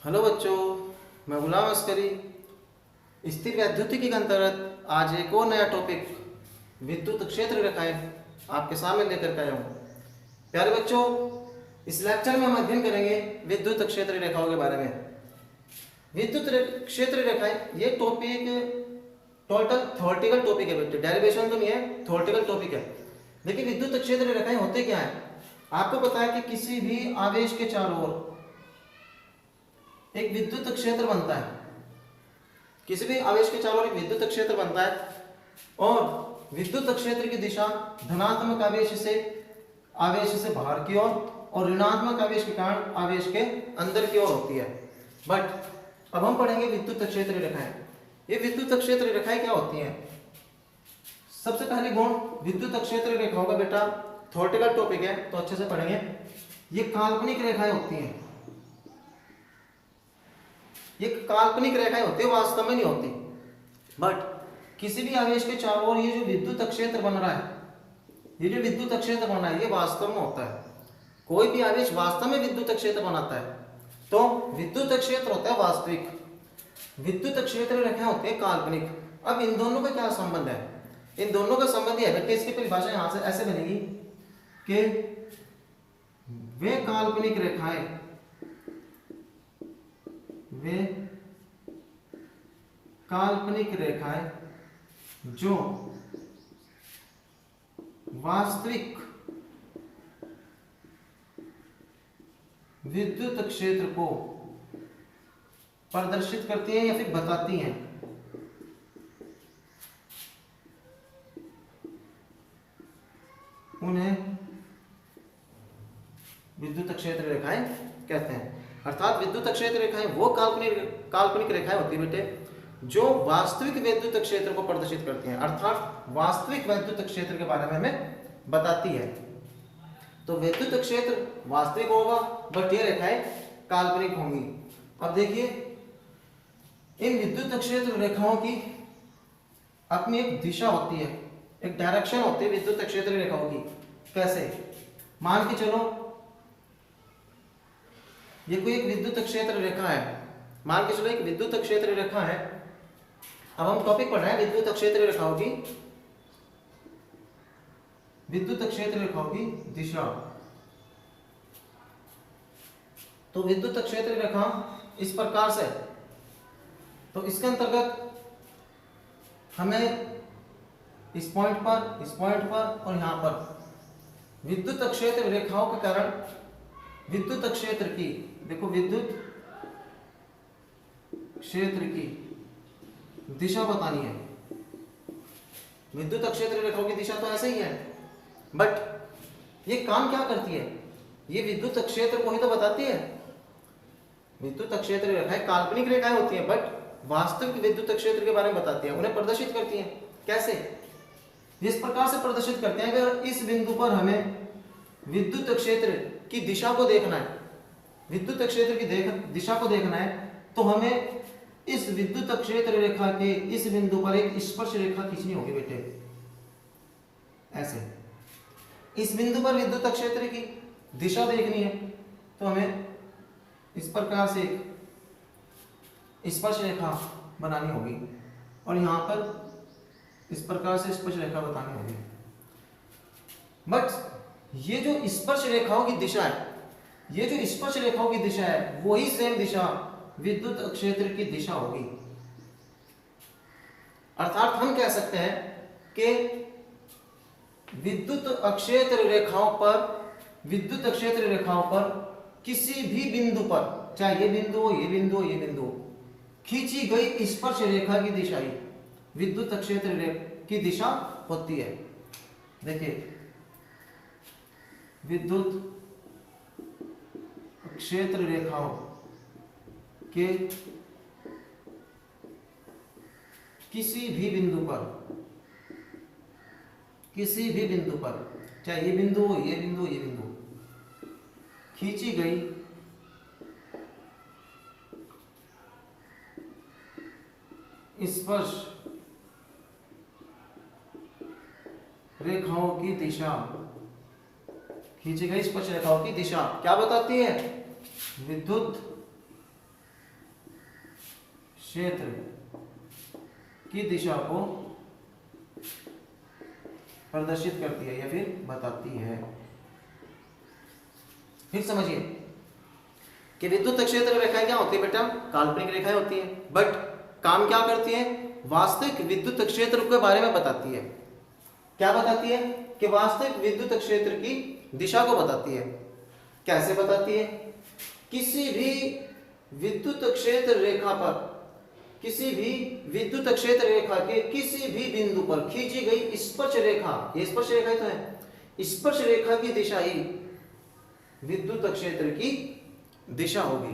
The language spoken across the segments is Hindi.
हेलो बच्चों, मैं गुलाम अस्करी स्थिर वैद्युतिकी के अंतर्गत आज एक और नया टॉपिक विद्युत क्षेत्र रेखाएं आपके सामने लेकर के आया हूँ। प्यारे बच्चों, इस लेक्चर में हम अध्ययन करेंगे विद्युत क्षेत्र रेखाओं के बारे में। क्षेत्र रेखाएं ये टॉपिक टोटल थ्योरेटिकल टॉपिक है बेटे, डेरिवेशन तो नहीं है, थ्योरेटिकल टॉपिक है। देखिए विद्युत क्षेत्र रेखाएं होते क्या है, आपको पता है कि किसी भी आवेश के चारों ओर एक विद्युत क्षेत्र बनता है। किसी भी आवेश के चारों ओर एक विद्युत क्षेत्र बनता है और विद्युत क्षेत्र की दिशा धनात्मक आवेश से बाहर की ओर और ऋणात्मक आवेश के कारण आवेश के अंदर की ओर होती है। बट अब हम पढ़ेंगे विद्युत क्षेत्र रेखाएं। ये विद्युत क्षेत्र रेखाएं क्या होती हैं? सबसे पहले गुण विद्युत क्षेत्र रेखाओं का बेटा थ्योरेटिकल टॉपिक है तो अच्छे से पढ़ेंगे। ये काल्पनिक रेखाएं होती हैं, ये काल्पनिक रेखाएं होती है, वास्तव में नहीं होती। बट किसी भी आवेश के चारों ओर ये जो विद्युत क्षेत्र बन रहा है, ये जो विद्युत क्षेत्र बन रहा है, ये वास्तव में होता है। कोई भी आवेश वास्तव में विद्युत क्षेत्र बनाता है तो विद्युत क्षेत्र होता है वास्तविक, विद्युत क्षेत्र रेखाएं होती है काल्पनिक। अब इन दोनों का क्या संबंध है? इन दोनों का संबंध यह है कि इसकी परिभाषा यहां से ऐसे बनेगी कि वे काल्पनिक रेखाएं जो वास्तविक विद्युत क्षेत्र को प्रदर्शित करती हैं या फिर बताती हैं, उन्हें विद्युत क्षेत्र रेखाएं कहते हैं। अर्थात विद्युत क्षेत्र रेखाएं वो काल्पनिक रेखाएं होती है बेटे जो वास्तविक विद्युत क्षेत्र को प्रदर्शित करती हैं, अर्थात वास्तविक विद्युत क्षेत्र के बारे में हमें बताती है। तो विद्युत क्षेत्र वास्तविक होगा बट ये रेखाएं काल्पनिक होंगी। अब देखिए इन विद्युत क्षेत्र रेखाओं की अपनी एक दिशा होती है, एक डायरेक्शन होती है विद्युत क्षेत्र रेखाओं की। कैसे? मान के चलो ये कोई एक विद्युत क्षेत्र रेखा है, मान के चलो एक विद्युत क्षेत्र रेखा है। अब हम टॉपिक पढ़ रहे हैं विद्युत क्षेत्र रेखाओं की, विद्युत क्षेत्र रेखाओं की दिशा। तो विद्युत क्षेत्र रेखा इस प्रकार से, तो इसके अंतर्गत हमें इस पॉइंट पर और यहां पर विद्युत क्षेत्र रेखाओं के कारण विद्युत क्षेत्र की, देखो विद्युत क्षेत्र की दिशा बतानी है। विद्युत क्षेत्र रेखाओं की दिशा तो ऐसे ही है बट ये काम क्या करती है? ये विद्युत क्षेत्र को ही तो बताती है। विद्युत क्षेत्र रेखाएं काल्पनिक रेखाएं होती हैं बट वास्तविक विद्युत क्षेत्र के बारे में बताती हैं, उन्हें प्रदर्शित करती हैं। कैसे? इस प्रकार से प्रदर्शित करते हैं, अगर इस बिंदु पर हमें विद्युत क्षेत्र की दिशा को देखना है, विद्युत क्षेत्र की दिशा को देखना है तो हमें इस विद्युत क्षेत्र रेखा के इस बिंदु पर एक स्पर्श रेखा खींचनी होगी बेटे। ऐसे इस बिंदु पर विद्युत क्षेत्र की दिशा देखनी है तो हमें इस प्रकार से एक स्पर्श रेखा बनानी होगी और यहां पर इस प्रकार से स्पर्श रेखा बतानी होगी। बट ये जो स्पर्श रेखाओं की दिशा है, ये जो स्पर्श रेखाओं की दिशा है वही सेम दिशा विद्युत क्षेत्र की दिशा होगी। अर्थात हम कह सकते हैं कि विद्युत क्षेत्र रेखाओं पर किसी भी बिंदु पर, चाहे ये बिंदु हो, ये बिंदु हो, ये बिंदु हो, खींची गई स्पर्श रेखा की दिशा ही विद्युत क्षेत्र की दिशा होती है। देखिए विद्युत क्षेत्र रेखाओं के किसी भी बिंदु पर, चाहे ये बिंदु हो, ये बिंदु हो, ये बिंदु, खींची गई स्पर्श रेखाओं की दिशा, खींची गई स्पर्श रेखाओं की दिशा क्या बताती है? विद्युत क्षेत्र की दिशा को प्रदर्शित करती है या फिर बताती है। फिर समझिए कि विद्युत क्षेत्र रेखाएं क्या होती है बेटा, काल्पनिक रेखाएं होती हैं, बट काम क्या करती हैं, वास्तविक विद्युत क्षेत्र के बारे में बताती है। क्या बताती है कि वास्तविक विद्युत क्षेत्र की दिशा को बताती है। कैसे बताती है, किसी भी विद्युत क्षेत्र रेखा पर, किसी भी विद्युत क्षेत्र रेखा के किसी भी बिंदु पर खींची गई स्पर्श रेखा, ये स्पर्श रेखा तो है, स्पर्श रेखा की दिशा ही विद्युत क्षेत्र की दिशा होगी।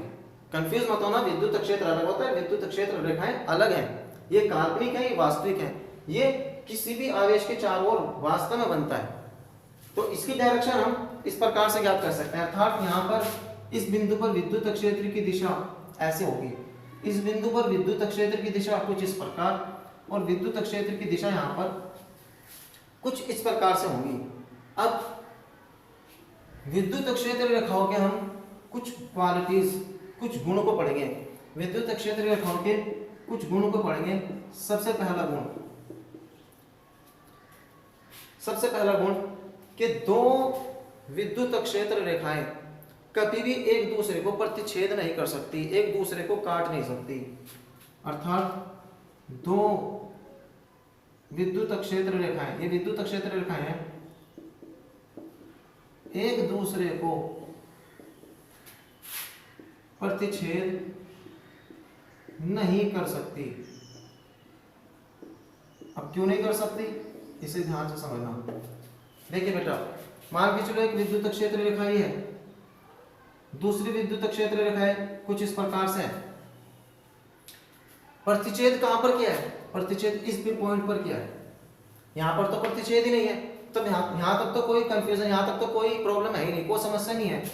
कंफ्यूज मत होना, विद्युत क्षेत्र अलग होता है, विद्युत क्षेत्र रेखाएं अलग हैं। ये काल्पनिक है, ये वास्तविक है। ये किसी भी आवेश के चारों ओर वास्तव में बनता है। तो इसकी डायरेक्शन हम इस प्रकार से ज्ञात कर सकते हैं, अर्थात यहाँ पर इस बिंदु पर विद्युत क्षेत्र की दिशा ऐसे होगी, इस बिंदु पर विद्युत क्षेत्र की दिशा कुछ इस प्रकार, और विद्युत क्षेत्र की दिशा यहाँ पर कुछ इस प्रकार से होगी। अब विद्युत क्षेत्र रेखाओं के हम कुछ क्वालिटीज, कुछ गुणों को पढ़ेंगे। विद्युत क्षेत्र रेखाओं के कुछ गुणों को पढ़ेंगे। सबसे पहला गुण कि दो विद्युत क्षेत्र रेखाएं कभी भी एक दूसरे को प्रतिच्छेद नहीं कर सकती, एक दूसरे को काट नहीं सकती। अर्थात दो विद्युत क्षेत्र रेखाएं, ये विद्युत क्षेत्र रेखाएं हैं, एक दूसरे को प्रतिच्छेद नहीं कर सकती। अब क्यों नहीं कर सकती, इसे ध्यान से समझना। देखिए बेटा, मान के चलो एक विद्युत क्षेत्र रेखा ये है, दूसरी विद्युत क्षेत्र रेखा है कुछ इस प्रकार से है। प्रतिच्छेद कहां पर किया है, प्रतिच्छेद इस पॉइंट पर किया है। यहां पर तो प्रतिच्छेद ही नहीं है, तो यहां तक तो कोई कंफ्यूजन, यहां तक तो कोई प्रॉब्लम है ही नहीं, कोई समस्या नहीं है।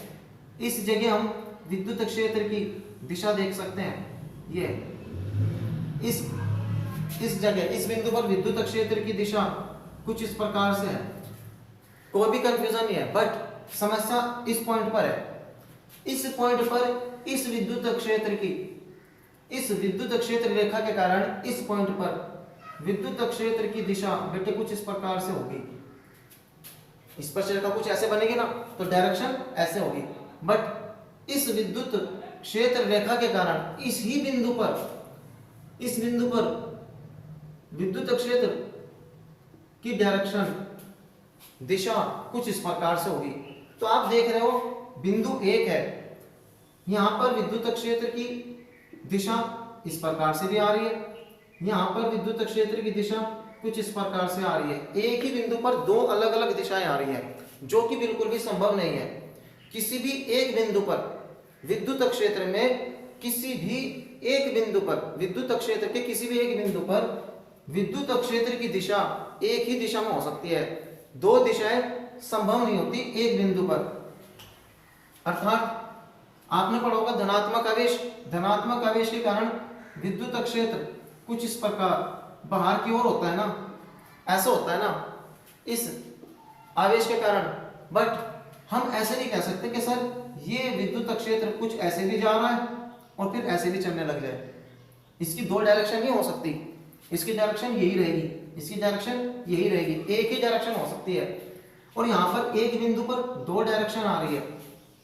इस जगह हम विद्युत क्षेत्र की दिशा देख सकते हैं। ये इस जगह, इस बिंदु पर विद्युत क्षेत्र की दिशा कुछ इस प्रकार से है, कोई भी कंफ्यूजन नहीं है। बट समस्या इस पॉइंट पर है, इस पॉइंट पर इस विद्युत क्षेत्र रेखा के कारण इस पॉइंट पर विद्युत क्षेत्र की दिशा बेटे कुछ इस प्रकार से होगी। स्पर्श रेखा कुछ ऐसे बनेगी ना, तो डायरेक्शन ऐसे होगी। बट इस विद्युत क्षेत्र रेखा के कारण इस बिंदु पर विद्युत क्षेत्र की डायरेक्शन, दिशा कुछ इस प्रकार से होगी। तो आप देख रहे हो बिंदु एक है, यहां पर विद्युत क्षेत्र की दिशा इस प्रकार से भी आ रही है, यहां पर विद्युत क्षेत्र की दिशा कुछ इस प्रकार से आ रही है। एक ही बिंदु पर दो अलग अलग दिशाएं आ रही है, जो कि बिल्कुल भी संभव नहीं है। किसी भी एक बिंदु पर विद्युत क्षेत्र में, किसी भी एक बिंदु पर विद्युत क्षेत्र के किसी भी एक बिंदु पर विद्युत क्षेत्र की दिशा एक ही दिशा में हो सकती है, दो दिशाएं संभव नहीं होती एक बिंदु पर। अर्थात आपने पढ़ा होगा धनात्मक आवेश, धनात्मक आवेश के कारण विद्युत क्षेत्र कुछ इस प्रकार बाहर की ओर होता है ना, ऐसा होता है ना इस आवेश के कारण। बट हम ऐसे नहीं कह सकते कि सर ये विद्युत क्षेत्र कुछ ऐसे भी जा रहा है और फिर ऐसे भी चलने लग जाए। इसकी दो डायरेक्शन नहीं हो सकती, इसकी डायरेक्शन यही रहेगी, इसकी डायरेक्शन यही रहेगी, एक ही डायरेक्शन हो सकती है। और यहाँ पर एक बिंदु पर दो डायरेक्शन आ रही है,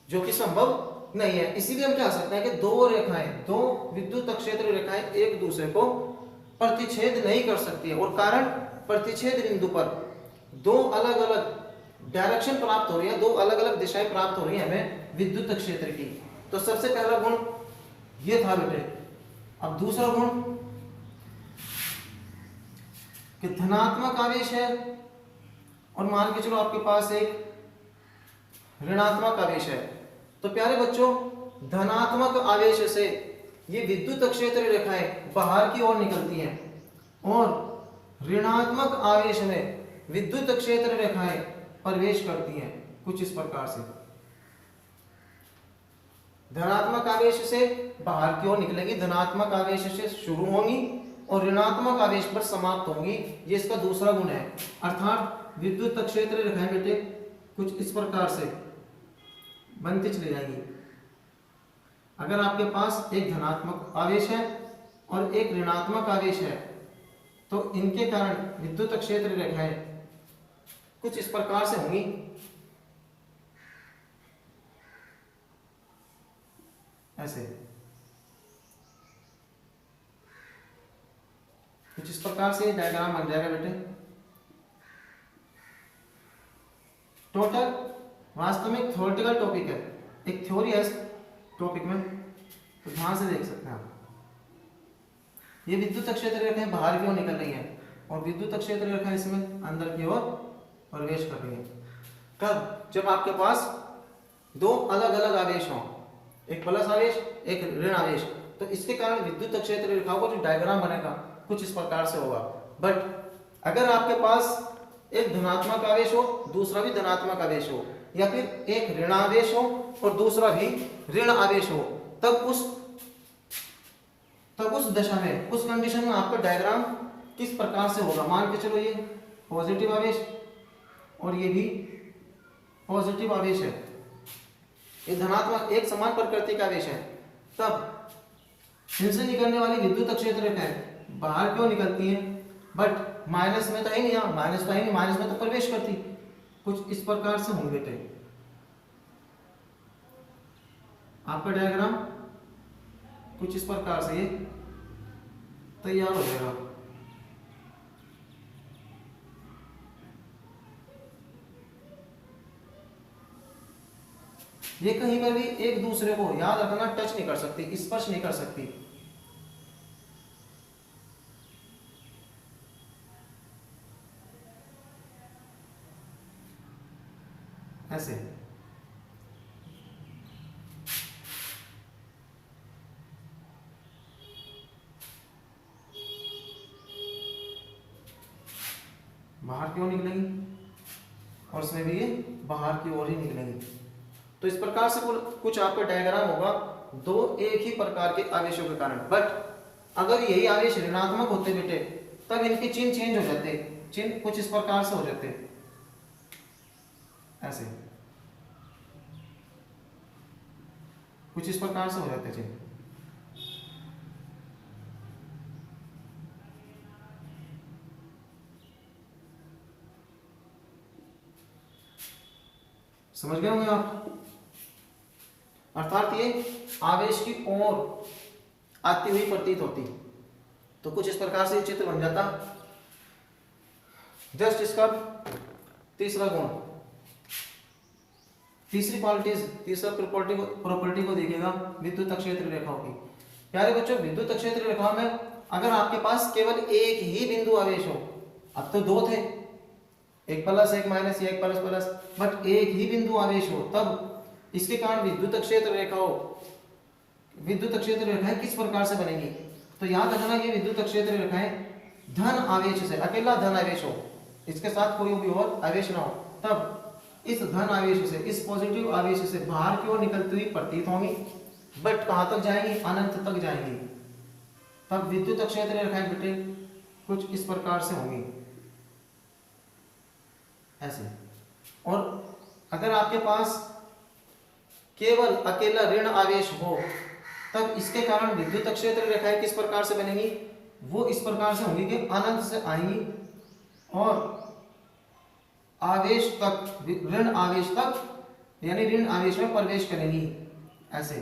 जो कि संभव नहीं है। इसीलिए हम कह सकते हैं कि दो रेखाएं, दो विद्युत क्षेत्र रेखाएं एक दूसरे को प्रतिच्छेद नहीं कर सकती है। और कारण, प्रतिच्छेद बिंदु पर दो अलग अलग डायरेक्शन प्राप्त हो रही है, दो अलग अलग दिशाएं प्राप्त हो रही है हमें विद्युत क्षेत्र की। तो सबसे पहला गुण ये था बेटे। अब दूसरा गुण कि धनात्मक आवेश है और मान के चलो आपके पास एक ऋणात्मक आवेश है। तो प्यारे बच्चों, धनात्मक आवेश से ये विद्युत क्षेत्र रेखाएं बाहर की ओर निकलती हैं और ऋणात्मक आवेश में विद्युत क्षेत्र रेखाएं प्रवेश करती हैं कुछ इस प्रकार से। धनात्मक आवेश से बाहर की ओर निकलेगी, धनात्मक आवेश से शुरू होंगी और ऋणात्मक आवेश पर समाप्त होंगी। ये इसका दूसरा गुण है। अर्थात विद्युत क्षेत्र रेखाएं बेटे कुछ इस प्रकार से बनती चली जाएंगी। अगर आपके पास एक धनात्मक आवेश है और एक ऋणात्मक आवेश है, तो इनके कारण विद्युत क्षेत्र रेखाएं कुछ इस प्रकार से होंगी। ऐसे कुछ इस प्रकार से डायग्राम बन जाएगा बेटे। टोटल वास्तव में थ्योरेटिकल टॉपिक है, एक थ्योरी है इस टॉपिक में, तो ध्यान से देख सकते हैं आप। ये विद्युत क्षेत्र रेखाएं बाहर की ओर निकल रही हैं और विद्युत क्षेत्र रेखाएं इसमें अंदर की ओर प्रवेश कर रही हैं। कब? जब आपके पास दो अलग अलग आवेश हों, एक प्लस आवेश एक ऋण आवेश, तो इसके कारण विद्युत क्षेत्र रेखाओं का जो डायग्राम बनेगा कुछ इस प्रकार से होगा। बट अगर आपके पास एक धनात्मक आवेश हो, दूसरा भी धनात्मक आवेश हो, या फिर एक ऋण आवेश हो और दूसरा भी ऋण आवेश हो, तब उस दशा में, उस कंडीशन में आपका डायग्राम किस प्रकार से होगा। मान के चलो ये पॉजिटिव आवेश और ये भी पॉजिटिव आवेश है, ये धनात्मक एक समान प्रकृति का आवेश है, तब इनसे निकलने वाली विद्युत क्षेत्र रेखाएं बाहर क्यों निकलती हैं? बट माइनस में तो है नहीं, यहाँ माइनस तो है नहीं, माइनस में तो प्रवेश करती। कुछ इस प्रकार से होंगे बेटे आपका डायग्राम, कुछ इस प्रकार से ये तैयार हो जाएगा। ये कहीं पर भी एक दूसरे को याद रखना टच नहीं कर सकती, स्पर्श नहीं कर सकती। ऐसे बाहर की ओर निकलेंगी और इसमें भी ये बाहर की ओर ही निकलेंगी। तो इस प्रकार से कुछ आपका डायग्राम होगा दो एक ही प्रकार के आवेशों के कारण। बट अगर यही आवेश ऋणात्मक होते बेटे, तब इनके चिन्ह चेंज हो जाते, चिन्ह कुछ इस प्रकार से हो जाते, ऐसे कुछ इस प्रकार से हो जाते चिन्ह। समझ गए होंगे आप? अर्थात ये आवेश की ओर आती हुई प्रतीत होती, तो कुछ इस प्रकार से चित्र बन जाता। जस्ट इसका तीसरा गुण, तीसरी क्वालिटीज, तीसरा प्रॉपर्टी को देखिएगा विद्युत क्षेत्र रेखाओं की। प्यारे बच्चों, विद्युत क्षेत्र रेखाओं में अगर आपके पास केवल एक ही बिंदु आवेश हो, अब तो दो थे, एक प्लस एक माइनस या एक प्लस प्लस, बट एक ही बिंदु आवेश हो, तब इसके कारण विद्युत क्षेत्र रेखाएं किस प्रकार से बनेंगी? तो याद रखना ये विद्युत क्षेत्र रेखाएं धन आवेश से, अकेला धन आवेश हो, इसके साथ कोई भी और आवेश ना हो, तब इस धन आवेश से, इस पॉजिटिव आवेश से बाहर की ओर निकलती हुई प्रतीत होंगी। बट कहां तक जाएंगी? अनंत तक जाएंगी। तब विद्युत क्षेत्र रेखाएं बेटे कुछ इस प्रकार से होंगी, ऐसे। और अगर आपके पास केवल अकेला ऋण आवेश हो, तब इसके कारण विद्युत क्षेत्र रेखाएं किस प्रकार से बनेंगी? वो इस प्रकार से होंगी कि अनंत से आएंगी और आवेश तक, ऋण आवेश तक, यानी ऋण आवेश में प्रवेश करेंगी, ऐसे।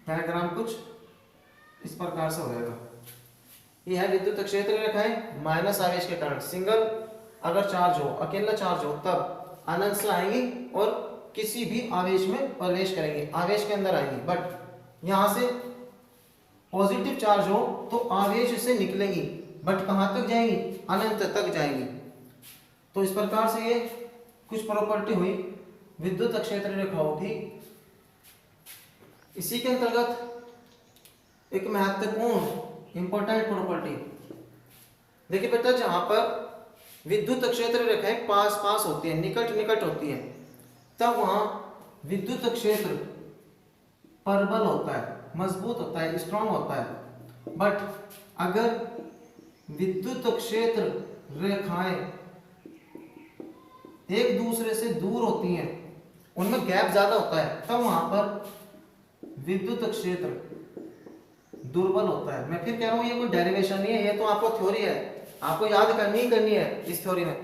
डायग्राम कुछ इस प्रकार से हो जाएगा। यह है विद्युत क्षेत्र रेखाएं माइनस आवेश के कारण। सिंगल अगर चार्ज हो, अकेला चार्ज हो, तब अनंत से आएंगी और किसी भी आवेश में प्रवेश करेंगे, आवेश के अंदर आएंगी। बट यहां से पॉजिटिव चार्ज हो तो आवेश से निकलेंगी, बट कहां तक जाएंगी? अनंत तक जाएंगी। तो इस प्रकार से ये कुछ प्रॉपर्टी हुई विद्युत क्षेत्र रेखाओं की। इसी के अंतर्गत एक महत्वपूर्ण इंपॉर्टेंट प्रॉपर्टी देखिए बेटा, जहां पर विद्युत क्षेत्र रेखाएं पास पास होती है, निकट निकट होती है, तब वहां विद्युत क्षेत्र प्रबल होता है, मजबूत होता है, स्ट्रांग होता है। बट अगर विद्युत क्षेत्र रेखाएं एक दूसरे से दूर होती हैं, उनमें गैप ज्यादा होता है, तब वहां पर विद्युत क्षेत्र दुर्बल होता है। मैं फिर कह रहा हूँ ये कोई डेरिवेशन नहीं है, ये तो आपको थ्योरी है, आपको याद करनी ही करनी है इस थ्योरी में।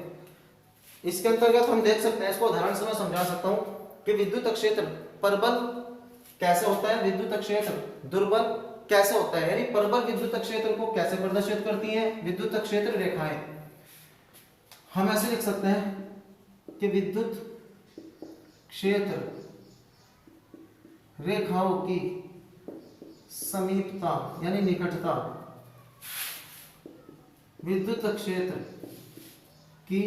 इसके अंतर्गत हम देख सकते हैं, इसको उदाहरण से मैं समझा सकता हूँ कि विद्युत क्षेत्र प्रबल कैसे होता है, विद्युत क्षेत्र दुर्बल कैसे होता है, यानी प्रबल विद्युत क्षेत्र को कैसे प्रदर्शित करती है विद्युत क्षेत्र रेखाएं। हम ऐसे लिख सकते हैं कि विद्युत क्षेत्र रेखाओं की समीपता यानी निकटता विद्युत क्षेत्र की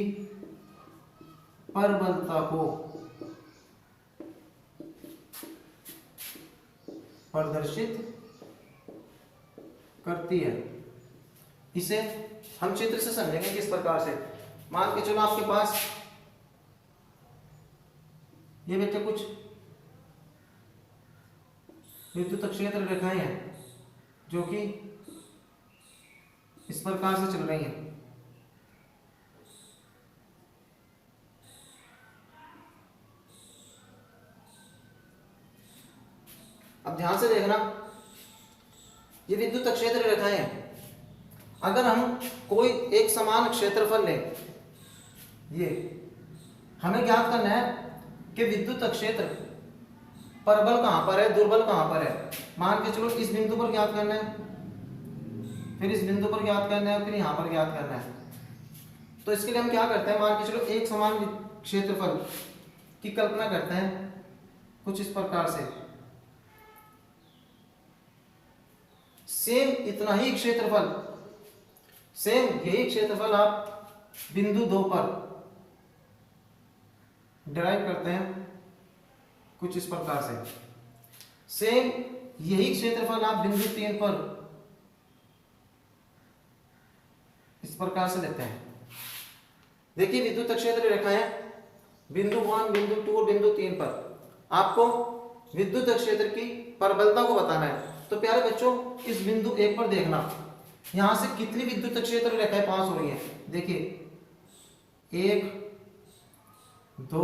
प्रबलता को प्रदर्शित करती है। इसे हम चित्र से समझेंगे किस प्रकार से। मान के चलो आपके पास ये बेटे कुछ विद्युत क्षेत्र रेखाएं हैं जो कि इस प्रकार से चल रही हैं। अब ध्यान से देखना, ये विद्युत क्षेत्र रेखाएं हैं। अगर हम कोई एक समान क्षेत्रफल लें, ये हमें ज्ञात करना है कि विद्युत क्षेत्र प्रबल कहां पर है, दुर्बल कहां पर है। मान के चलो इस बिंदु पर ज्ञात करना है, फिर इस बिंदु पर ज्ञात करना है, फिर यहां पर ज्ञात करना है। तो इसके लिए हम क्या करते हैं, मान के चलो एक समान क्षेत्रफल की कल्पना करते हैं कुछ इस प्रकार से। सेम इतना ही क्षेत्रफल, सेम यही क्षेत्रफल आप बिंदु 2 पर डिराइव करते हैं कुछ इस प्रकार से। सेम यही क्षेत्रफल आप बिंदु 3 पर इस प्रकार से लेते हैं। देखिए विद्युत क्षेत्र रेखाएं बिंदु 1, बिंदु 2 और बिंदु 3 पर आपको विद्युत क्षेत्र की प्रबलता को बताना है। तो प्यारे बच्चों, इस बिंदु 1 पर देखना, यहां से कितनी विद्युत क्षेत्र रेखाएं पास हो रही हैं। देखिए 1, 2,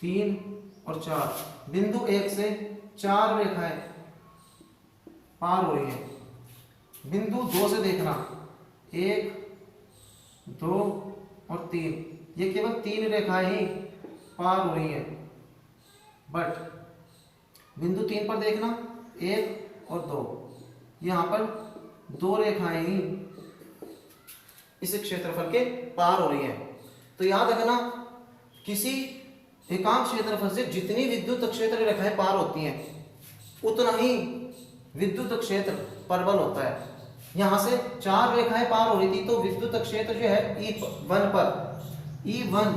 3 और 4। बिंदु 1 से 4 रेखाएं पार हो रही हैं। बिंदु 2 से देखना, 1, 2 और 3, ये केवल 3 रेखाएं ही पार हो रही हैं। बट बिंदु 3 पर देखना, 1 और 2, यहां पर 2 रेखाएं ही इस क्षेत्रफल के पार हो रही हैं। तो याद रखना, किसी एकांक क्षेत्रफल से जितनी विद्युत क्षेत्र रेखाएं पार होती हैं उतना ही विद्युत क्षेत्र प्रबल होता है। यहां से 4 रेखाएं पार हो रही थी, तो विद्युत क्षेत्र जो है E1 पर, E1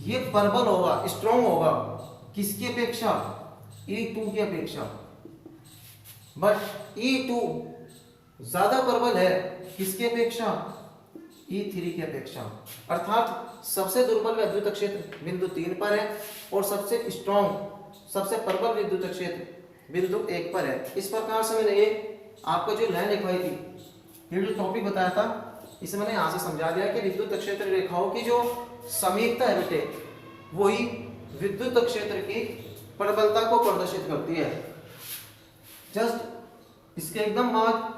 ये प्रबल होगा, स्ट्रॉन्ग होगा किसकी अपेक्षा, E2 की अपेक्षा। बट E2 ज्यादा प्रबल है किसकी अपेक्षा, E3 की अपेक्षा। अर्थात सबसे दुर्बल विद्युत क्षेत्र बिंदु 3 पर है और सबसे स्ट्रॉन्ग, सबसे प्रबल विद्युत क्षेत्र बिंदु 1 पर है। इस प्रकार से मैंने ये आपको जो लाइन लिखवाई थी, ये जो टॉपिक बताया था, इसे मैंने यहाँ से समझा दिया कि विद्युत क्षेत्र रेखाओं की जो समीपता है बेटे, वही विद्युत क्षेत्र की प्रबलता को प्रदर्शित करती है। जस्ट इसके एकदम बाद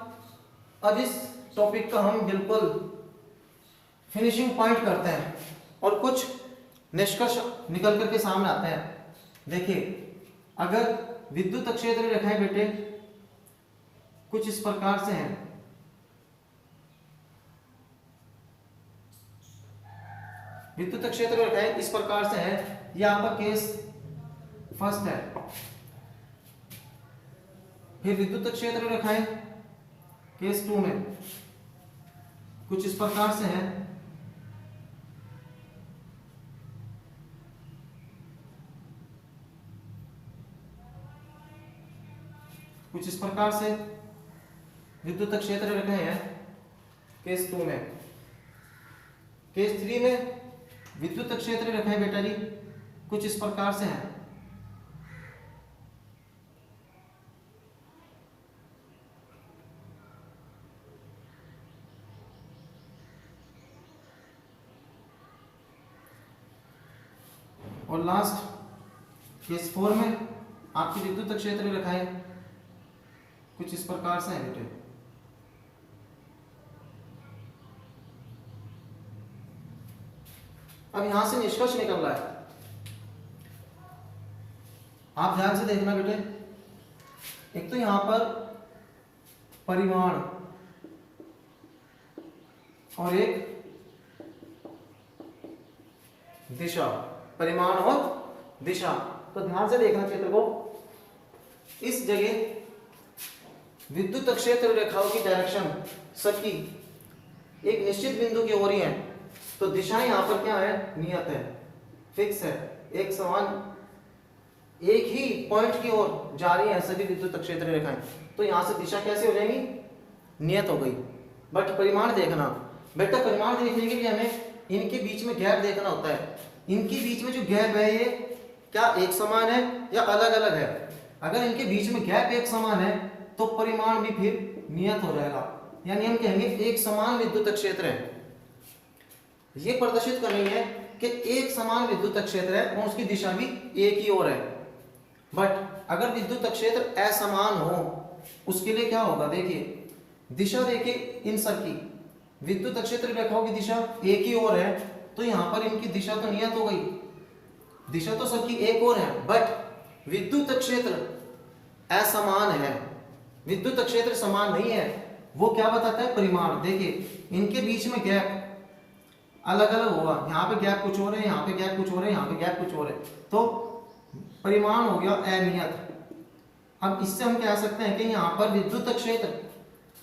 अब इस टॉपिक का हम बिल्कुल फिनिशिंग पॉइंट करते हैं और कुछ निष्कर्ष निकल करके सामने आते हैं। देखिए, अगर विद्युत क्षेत्र रेखाएं बेटे कुछ इस प्रकार से हैं, विद्युत क्षेत्र रेखाएं इस प्रकार से है, यह आपका केस फर्स्ट है। फिर विद्युत क्षेत्र रेखाएं केस 2 में कुछ इस प्रकार से है, कुछ इस प्रकार से विद्युत क्षेत्र रेखाएं हैं केस 2 में। केस 3 में विद्युत क्षेत्र रेखाएं बेटा जी कुछ इस प्रकार से हैं। और लास्ट केस 4 में आपकी विद्युत क्षेत्र रेखाएं कुछ इस प्रकार से है बेटे। अब यहां से निष्कर्ष निकल रहा है, आप ध्यान से देखना बेटे। एक तो यहां पर परिमाण और एक दिशा, परिमाण और दिशा। तो ध्यान से देखना चित्र को। इस जगह विद्युत क्षेत्र रेखाओं की डायरेक्शन सबकी एक निश्चित बिंदु की ओर ही है, तो दिशा यहां पर क्या है, नियत है, फिक्स है, एक समान एक ही पॉइंट की ओर जा रही है सभी विद्युत क्षेत्र रेखाएं। तो यहां से दिशा कैसे हो जाएगी, नियत हो गई। बट परिमाण देखना बेटा, परिमाण देखने के लिए हमें इनके बीच में गैप देखना होता है। इनके बीच में जो गैप है ये क्या एक समान है या अलग अलग है। अगर इनके बीच में गैप एक समान है तो परिमाण भी फिर नियत हो जाएगा, यानी हम कहेंगे एक समान विद्युत क्षेत्र है। ये प्रदर्शित करनी है कि एक समान विद्युत क्षेत्र है और उसकी दिशा भी एक ही ओर है। बट अगर विद्युत क्षेत्र असमान हो, उसके लिए क्या होगा, देखिए दिशा देखिए इन सब की, विद्युत क्षेत्र रेखाओं की दिशा एक ही ओर है, तो यहां पर इनकी दिशा तो नियत हो गई, दिशा तो सबकी एक ओर है। बट विद्युत क्षेत्र असमान है, विद्युत क्षेत्र समान नहीं है। वो क्या बताता है, परिमाण। देखिए इनके बीच में गैप अलग अलग होगा, यहाँ पे गैप कुछ और है, यहाँ पे गैप कुछ और है, यहाँ पे गैप कुछ और है, तो परिमाण हो गया अनियत। अब इससे हम कह सकते हैं कि यहाँ पर विद्युत क्षेत्र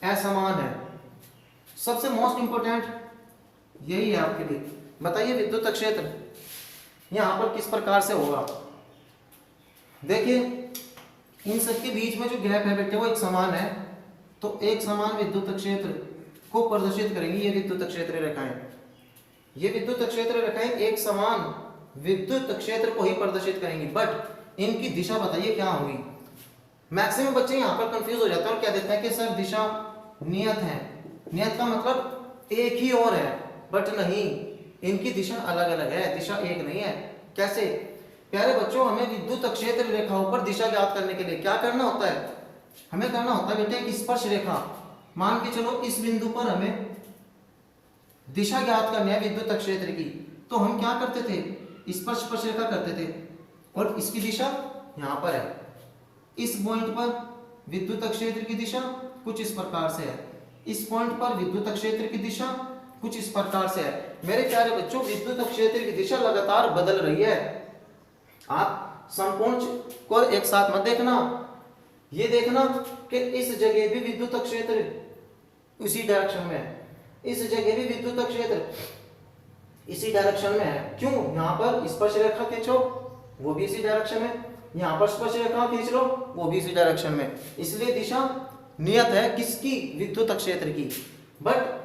असमान है। सबसे मोस्ट इंपोर्टेंट यही है आपके लिए। बताइए विद्युत क्षेत्र यहाँ पर किस प्रकार से होगा। देखिए इन सबके बीच में जो गैप है बेटे वो एक समान है, तो एक समान विद्युत क्षेत्र को प्रदर्शित करेंगी ये विद्युत क्षेत्र रेखाएं। ये विद्युत क्षेत्र रेखाएं एक समान विद्युत क्षेत्र को ही प्रदर्शित करेंगी। बट इनकी दिशा बताइए क्या होगी। मैक्सिमम बच्चे यहाँ पर कंफ्यूज हो जाते हैं और क्या देते हैं कि सर दिशा नियत है। नियत का मतलब एक ही ओर है, बट नहीं, इनकी दिशा अलग अलग है, दिशा एक नहीं है। कैसे प्यारे बच्चों, हमें विद्युत क्षेत्र रेखाओं पर दिशा ज्ञात करने के लिए क्या करना होता है, हमें करना होता है बेटे एक स्पर्श रेखा। मान के चलो इस बिंदु पर हमें दिशा ज्ञात करनी है विद्युत क्षेत्र की, तो हम क्या करते थे, स्पर्श रेखा करते थे और इसकी दिशा यहाँ पर है। इस पॉइंट पर विद्युत क्षेत्र की दिशा कुछ इस प्रकार से है, इस पॉइंट पर विद्युत क्षेत्र की दिशा कुछ इस प्रकार से है। मेरे प्यारे बच्चों, विद्युत क्षेत्र की दिशा लगातार बदल रही है। आप संपूर्ण को एक साथ मत देखना, ये देखना कि इस जगह भी विद्युत क्षेत्र उसी डायरेक्शन में है, इस जगह भी विद्युत क्षेत्र इसी डायरेक्शन में है। क्यों, यहाँ पर स्पर्श रेखा खींचो वो भी इसी डायरेक्शन में, यहाँ पर स्पर्श रेखा खींच लो वो भी इसी डायरेक्शन में, इसलिए दिशा नियत है किसकी, विद्युत क्षेत्र की। बट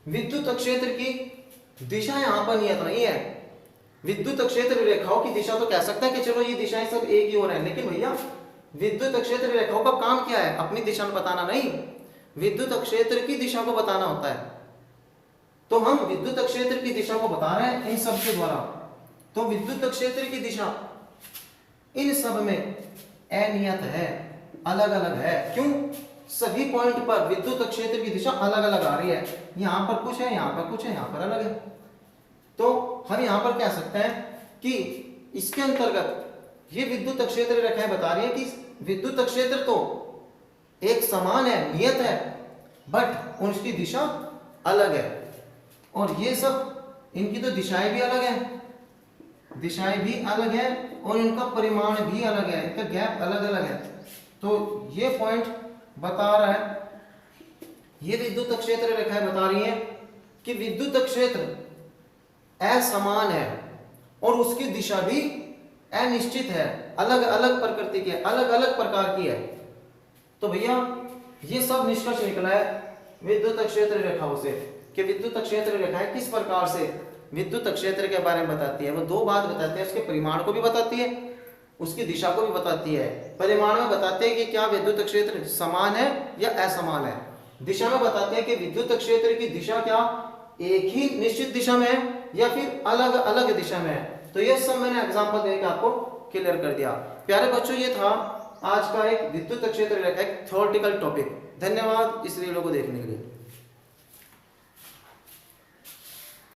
विद्युत क्षेत्र की दिशा यहाँ पर नियत नहीं है। विद्युत क्षेत्र रेखाओं की दिशा तो कह सकते हैं कि चलो ये दिशाएं सब एक ही ओर है, लेकिन भैया विद्युत क्षेत्र रेखाओं का काम क्या है, अपनी दिशा में बताना नहीं, विद्युत क्षेत्र की दिशा को बताना होता है। तो हम विद्युत क्षेत्र की दिशा को बता रहे हैं इन सब के द्वारा। तो विद्युत क्षेत्र की दिशा इन सब में अनियत है, अलग अलग है। क्यों, सभी पॉइंट पर विद्युत क्षेत्र की दिशा अलग अलग आ रही है, यहां पर कुछ है, यहां पर कुछ है, यहां पर अलग है। तो हम यहां पर कह सकते हैं कि इसके अंतर्गत ये विद्युत क्षेत्र रेखाएं बता रही है कि विद्युत क्षेत्र तो एक समान है, नियत है, बट उनकी दिशा अलग है। और ये सब इनकी तो दिशाएं भी अलग है, दिशाएं भी अलग है और इनका परिमाण भी अलग है, इनका गैप अलग अलग है। तो ये पॉइंट बता रहा है, ये विद्युत क्षेत्र रेखाएं बता रही है कि विद्युत क्षेत्र असमान है और उसकी दिशा भी अनिश्चित है, अलग अलग प्रकृति की है, अलग अलग प्रकार की है। तो भैया ये सब निष्कर्ष निकला है विद्युत क्षेत्र रेखाओं से कि विद्युत क्षेत्र रेखाएं किस प्रकार से विद्युत क्षेत्र के बारे में बताती है। वो दो बात बताती है, उसके परिमाण को भी बताती है, उसकी दिशा को भी बताती है। परिमाण में बताते हैं कि क्या विद्युत क्षेत्र समान है या असमान है, दिशा में बताते हैं कि विद्युत क्षेत्र की दिशा क्या एक ही निश्चित दिशा में है या फिर अलग अलग दिशा में है। तो ये सब मैंने एग्जांपल देकर आपको क्लियर कर दिया। प्यारे बच्चों, ये था आज का एक विद्युत क्षेत्र रेखा एक थ्योरेटिकल टॉपिक। धन्यवाद इस वीडियो को देखने के लिए।